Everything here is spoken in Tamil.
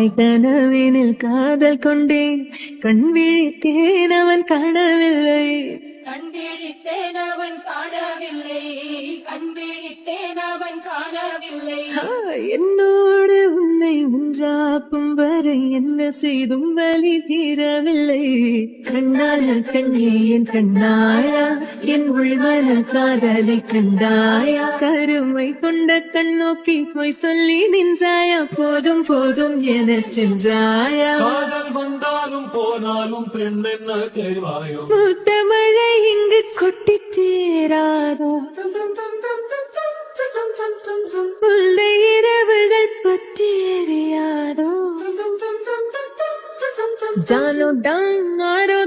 கருமை கனவினில் காதல் கொண்டேன் கண் விழித்தேன் அவன் காணவில்லை கண் விழித்தேன் அவன் காணவில்லை கண் விழித்தேன் அவன் காணவில்லை என்னோடு உன்னை ஒன்றாக்கும் வரை என்ன செய்தும் வலி தீரவில்லை கண்ணால கண்ணே என் கண்ணாயா என் உள்மன காதலை கண்டாயா கருமை கொண்ட கண் நோக்கி போய் சொல்லி நின்றாயா போதும் போதும் என சென்றாயா காதல் வந்தாலும் போனாலும் பெண் என்ன செய்வாயோ மூத்த மழை இங்கு கொட்டி தீராதோ முல்லை இரவுகள் பத்தி எறியாதோ ஜானோ டான் ஆரோ